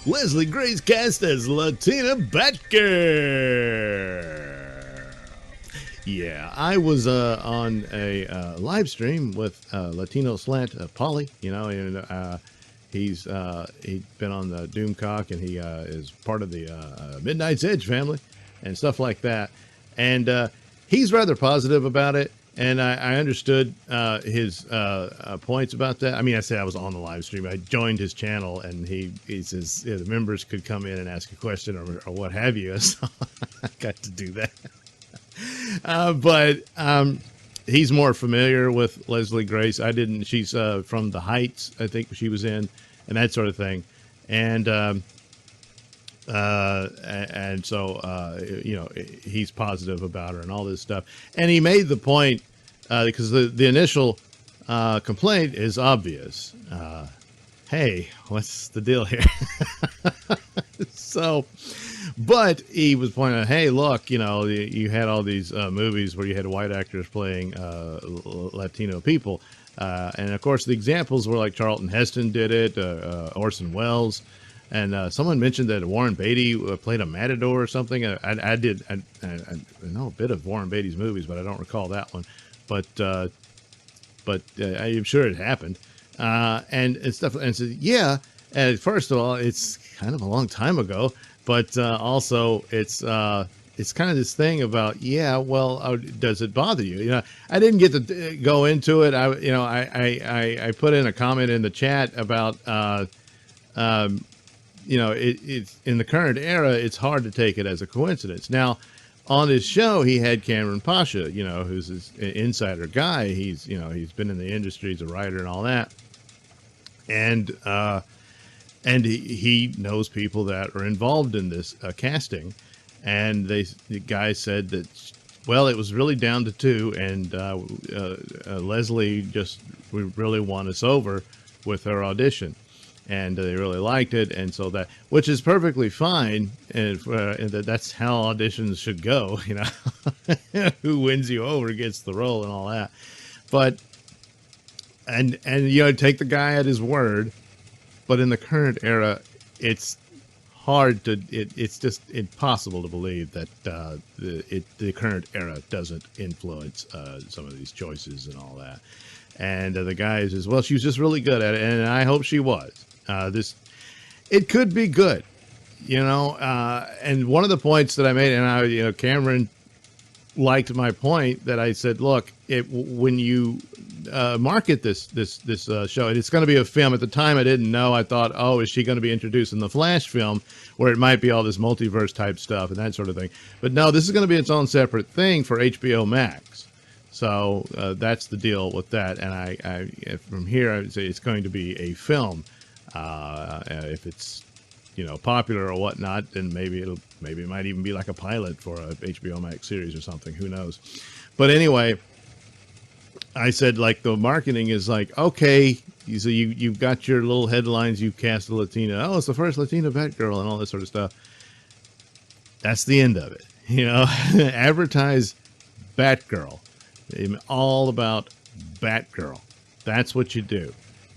Leslie Grace cast as Latina Batgirl. Yeah, I was on a live stream with Latino Slant Polly, and he's been on the Doomcock, and he is part of the Midnight's Edge family and stuff like that. And he's rather positive about it. And I understood his points about that. I mean, I said I was on the live stream. I joined his channel, and he says the members could come in and ask a question or what have you. So I got to do that. But he's more familiar with Leslie Grace. I didn't. She's from The Heights, I think she was in, and that sort of thing. And so he's positive about her and all this stuff. And he made the point because the initial complaint is obvious. Hey, what's the deal here? So, but he was pointing out, hey, look, you had all these movies where you had white actors playing Latino people. And of course, the examples were like Charlton Heston did it, Orson Welles. And someone mentioned that Warren Beatty played a matador or something. I know a bit of Warren Beatty's movies, but I don't recall that one. But I'm sure it happened. And stuff. And so, yeah. And first of all, it's kind of a long time ago, but also it's kind of this thing about, does it bother you? I didn't get to go into it. I put in a comment in the chat about, it's in the current era, it's hard to take it as a coincidence. Now, on his show, he had Cameron Pasha, who's his insider guy. He's been in the industry, he's a writer and all that. And he knows people that are involved in this casting. And the guy said that, well, it was really down to two. And Leslie just really won us over with her audition. And they really liked it. And so which is perfectly fine. And that's how auditions should go. Who wins you over gets the role and all that. But, and take the guy at his word. But in the current era, it's hard it's just impossible to believe that the current era doesn't influence some of these choices and all that. And the guy says, well, she was just really good at it, and I hope she was. It could be good, and one of the points that I made, and Cameron liked my point that I said, look, when you market this show, and it's going to be a film. At the time, I didn't know. I thought, oh, is she going to be introduced in the Flash film, where it might be all this multiverse type stuff and that sort of thing? But no, this is going to be its own separate thing for HBO Max. So that's the deal with that. And I from here, I would say it's going to be a film. If it's popular or whatnot, then maybe it might even be like a pilot for a HBO Max series or something. Who knows? But anyway, I said, like, the marketing is like, okay, so you've got your little headlines, you cast a Latina. Oh, it's the first Latina Batgirl and all this sort of stuff. That's the end of it. Advertise Batgirl. All about Batgirl. That's what you do.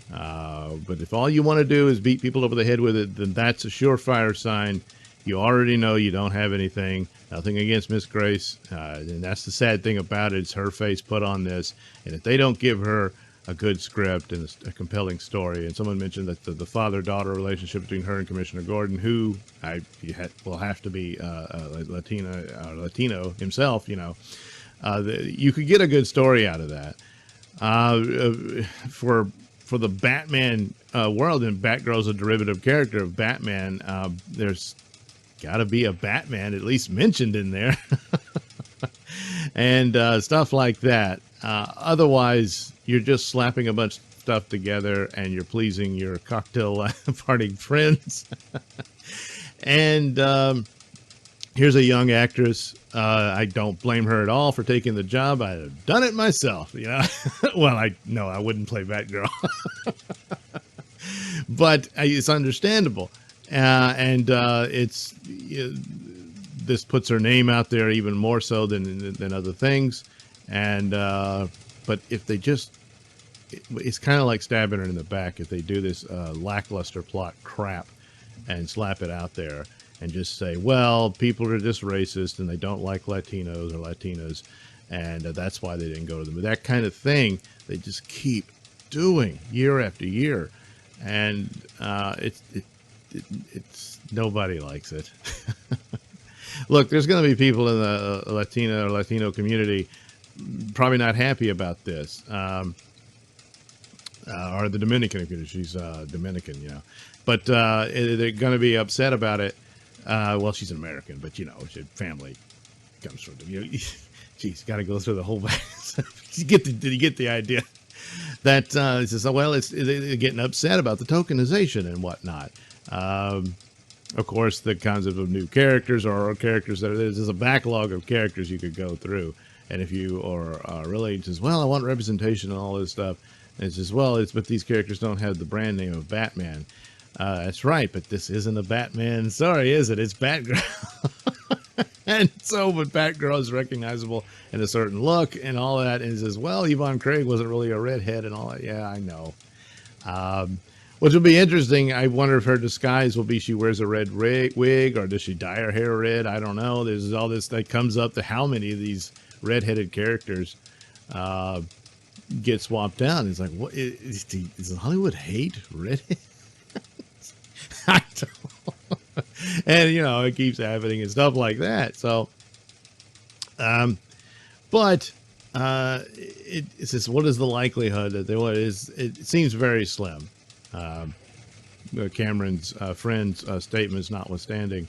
But if all you want to do is beat people over the head with it, then that's a surefire sign. You already know you don't have anything. Nothing against Miss Grace. And that's the sad thing about it. It's her face put on this. And if they don't give her a good script and a compelling story, and someone mentioned that the father-daughter relationship between her and Commissioner Gordon, who will have to be Latino himself, you could get a good story out of that. For the Batman world, and Batgirl's a derivative character of Batman, there's got to be a Batman at least mentioned in there. And stuff like that. Otherwise, you're just slapping a bunch of stuff together and you're pleasing your cocktail party friends. And here's a young actress. I don't blame her at all for taking the job. I'd have done it myself, Well, I wouldn't play Batgirl. But it's understandable. And this puts her name out there even more so than other things. And but if they it's kind of like stabbing her in the back if they do this lackluster plot crap. and slap it out there and just say, well, people are just racist and they don't like Latinos or Latinas, and that's why they didn't go to them. That kind of thing they just keep doing year after year, and it's nobody likes it. Look, there's going to be people in the Latino community probably not happy about this, or the Dominican community. She's Dominican, you know, but they're going to be upset about it. Well, she's an American, but you know, her family comes from, you know, geez, got to go through the whole. Did you get the idea? That it says, well, they're getting upset about the tokenization and whatnot. Of course, the concept of new characters or characters that there's a backlog of characters you could go through. And if you are really says, well, I want representation and all this stuff, and it says, well, but these characters don't have the brand name of Batman. That's right, but this isn't a Batman story, is it? It's Batgirl. And so, but Batgirl is recognizable in a certain look and all that. And it says, well, Yvonne Craig wasn't really a redhead and all that. Yeah, I know. Which will be interesting. I wonder if her disguise will be she wears a red wig, or does she dye her hair red? I don't know. There's all this that comes up to how many of these redheaded characters get swapped out. It's like, what does Hollywood hate redhead? I don't. And you know, it keeps happening and stuff like that. So, but it says, what is the likelihood that there is? It seems very slim. Cameron's friend's statements notwithstanding,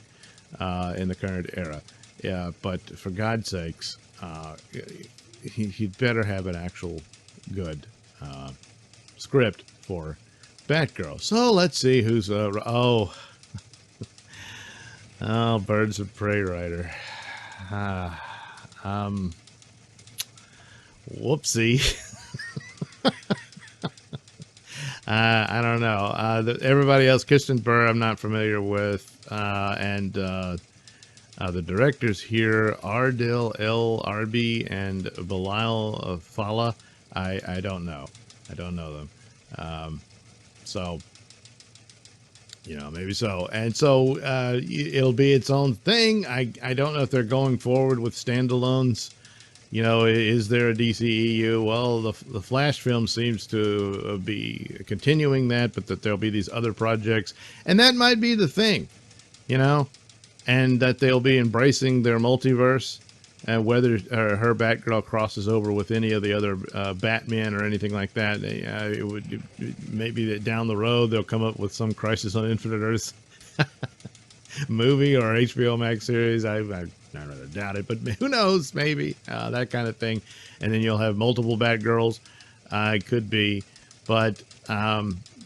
in the current era. Yeah, but for God's sakes, he'd better have an actual good script for Batgirl. So let's see who's Birds of Prey writer. Whoopsie. I don't know. Everybody else, Kristen Burr, I'm not familiar with, and the directors here, Ardil El Arbi and Bilal Fala. I don't know. I don't know them. So, you know, maybe so. And so it'll be its own thing. I don't know if they're going forward with standalones. You know, is there a DCEU? Well, the Flash film seems to be continuing that, but that there'll be these other projects. And that might be the thing, you know, and that they'll be embracing their multiverse. And whether her Batgirl crosses over with any of the other Batman or anything like that, it would maybe that down the road they'll come up with some Crisis on Infinite Earths movie or HBO Max series. I rather doubt it, but who knows? Maybe that kind of thing. And then you'll have multiple Batgirls. It could be, but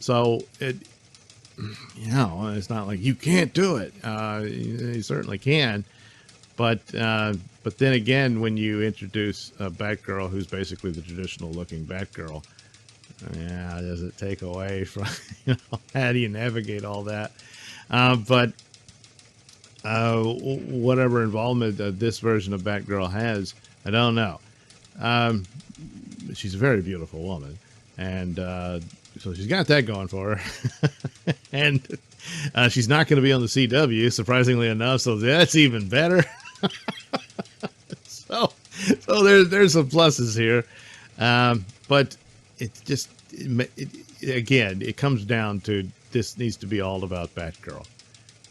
so it, you know, it's not like you can't do it. You certainly can, but then again, when you introduce a Batgirl who's basically the traditional looking Batgirl, yeah, does it take away from, you know, how do you navigate all that? But whatever involvement this version of Batgirl has, I don't know. She's a very beautiful woman, and so she's got that going for her. And she's not going to be on the CW, surprisingly enough, so that's even better. So there's some pluses here, but it's just again, it comes down to this needs to be all about Batgirl.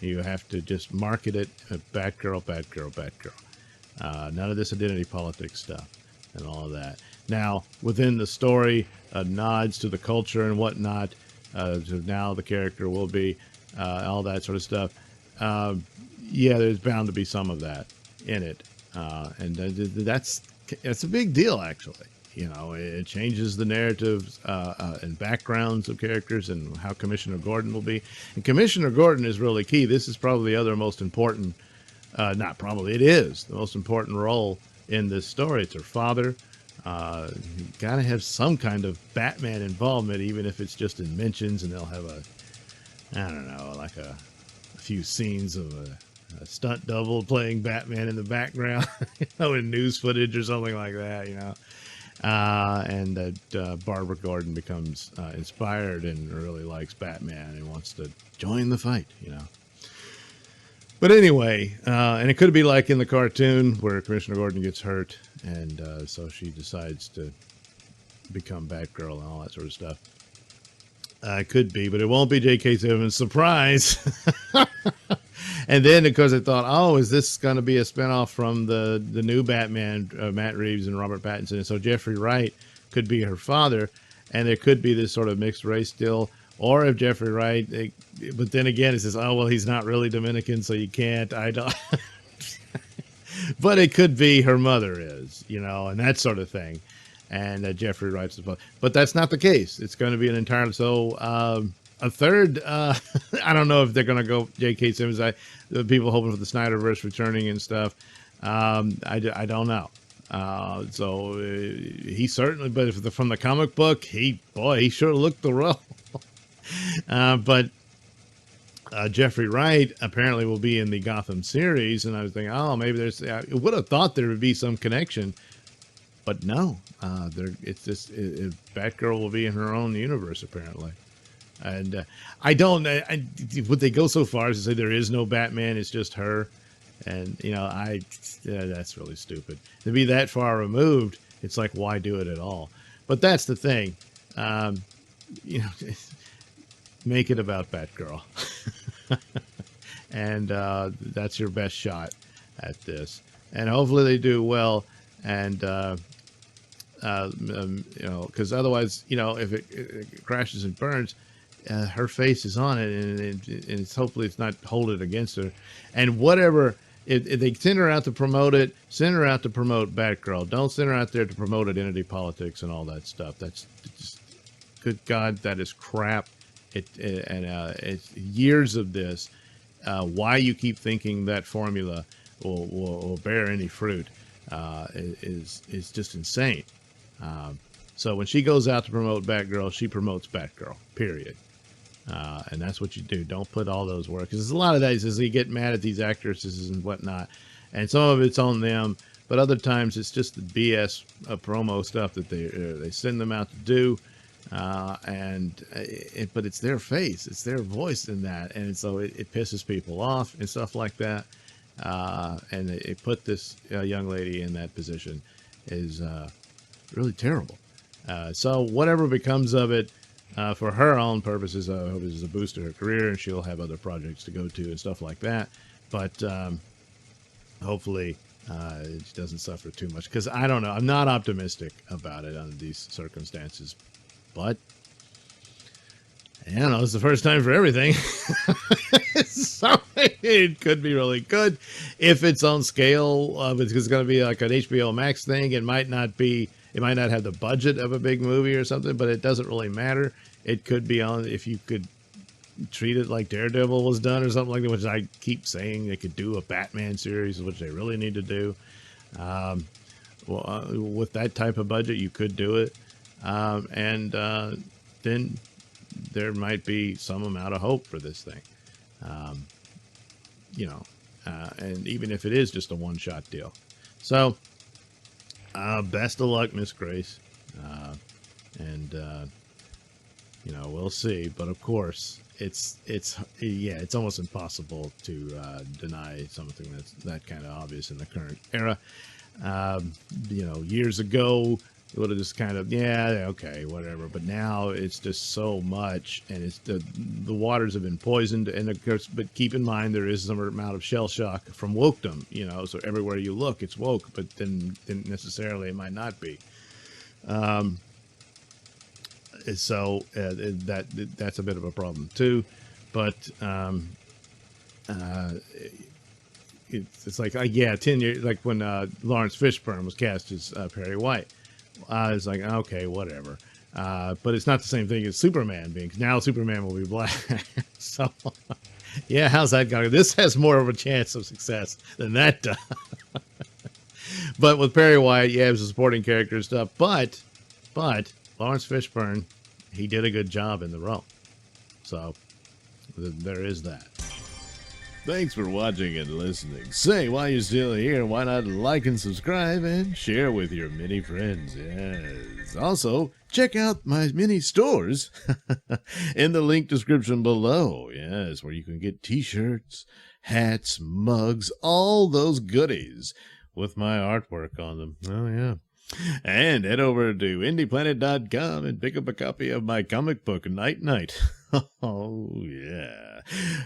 You have to just market it Batgirl, Batgirl, Batgirl. None of this identity politics stuff and all of that. Now, within the story, nods to the culture and whatnot. So now the character will be all that sort of stuff. Yeah, there's bound to be some of that in it, and that's a big deal, actually. You know, it changes the narratives and backgrounds of characters and how Commissioner Gordon will be. And Commissioner Gordon is really key. This is probably the other most important, not probably, it is the most important role in this story. It's her father. You got to have some kind of Batman involvement, even if it's just in mentions, and they'll have I don't know, like a few scenes of a stunt double playing Batman in the background, you know, in news footage or something like that, you know. And that Barbara Gordon becomes inspired and really likes Batman and wants to join the fight, you know. But anyway, and it could be like in the cartoon where Commissioner Gordon gets hurt, and so she decides to become Batgirl and all that sort of stuff. It could be, but it won't be J.K. Simmons. Surprise! And then, of course, I thought, oh, is this going to be a spinoff from the new Batman, Matt Reeves and Robert Pattinson? And so Jeffrey Wright could be her father, and there could be this sort of mixed race deal. Or if Jeffrey Wright, but then again, it says, oh, well, he's not really Dominican, so you can't. I don't. But it could be her mother is, and that sort of thing. And Jeffrey Wright's the father. But that's not the case. It's going to be an entirely, so a third, I don't know if they're going to go J.K. Simmons. The people hoping for the Snyderverse returning and stuff. I don't know. So he certainly, but if from the comic book, he sure looked the role. But Jeffrey Wright apparently will be in the Gotham series, and I was thinking, oh, maybe I would have thought there would be some connection, but no. It's just Batgirl will be in her own universe apparently, and I don't. Would they go so far as to say there is no Batman? It's just her, and that's really stupid to be that far removed. It's like, why do it at all? But that's the thing, make it about Batgirl. And that's your best shot at this. And hopefully they do well. And, because otherwise, if it crashes and burns, her face is on it, and it's hopefully it's not holding against her. And whatever, if they send her out to promote it, send her out to promote Batgirl. Don't send her out there to promote identity politics and all that stuff. That's just, good God, that is crap. It's years of this. Why you keep thinking that formula will bear any fruit is just insane. So when she goes out to promote Batgirl, she promotes Batgirl, period. And that's what you do. Don't put all those work, because there's a lot of that is you get mad at these actresses and whatnot, and some of it's on them, but other times it's just the BS promo stuff that they send them out to do. But it's their face, it's their voice in that, and so it pisses people off and stuff like that. And it put this young lady in that position is really terrible. So whatever becomes of it, for her own purposes, I hope it's a boost to her career, and she'll have other projects to go to and stuff like that. But hopefully she doesn't suffer too much, because I don't know, I'm not optimistic about it under these circumstances. But I don't know, it's the first time for everything. So it could be really good if it's on scale of it's going to be like an HBO Max thing. It might not have the budget of a big movie or something, but it doesn't really matter. It could be on, if you could treat it like Daredevil was done or something like that, which I keep saying they could do a Batman series, which they really need to do. With that type of budget, you could do it. Then there might be some amount of hope for this thing. And even if it is just a one-shot deal. So, best of luck, Miss Grace. We'll see. But of course, it's almost impossible to deny something that's that kind of obvious in the current era. Years ago, it would have just kind of, okay, whatever. But now it's just so much, and it's the waters have been poisoned. And of course, but keep in mind, there is some amount of shell shock from wokedom, so everywhere you look, it's woke, but then necessarily it might not be. So that's a bit of a problem too. But it's like, 10 years, like when Lawrence Fishburne was cast as Perry White. It's like, okay, whatever. But it's not the same thing as Superman being, now Superman will be black. So, yeah, how's that going? This has more of a chance of success than that does. But with Perry White, it was a supporting character and stuff. But Lawrence Fishburne, he did a good job in the role. So there is that. Thanks for watching and listening. Say, while you're still here, why not like and subscribe and share with your many friends? Yes. Also, check out my mini stores in the link description below. Yes, where you can get t-shirts, hats, mugs, all those goodies with my artwork on them. Oh, yeah. And head over to indieplanet.com and pick up a copy of my comic book, Night Night. Oh, yeah.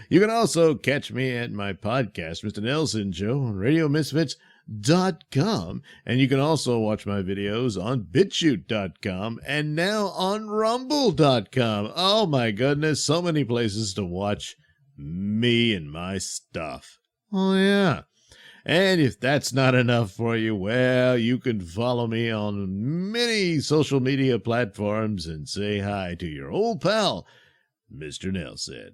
You can also catch me at my podcast, Mr Nailsin Show, on RadioMisfits.com. And you can also watch my videos on BitChute.com and now on Rumble.com. Oh, my goodness. So many places to watch me and my stuff. Oh, yeah. And if that's not enough for you, well, you can follow me on many social media platforms and say hi to your old pal, Mr. Nailsin.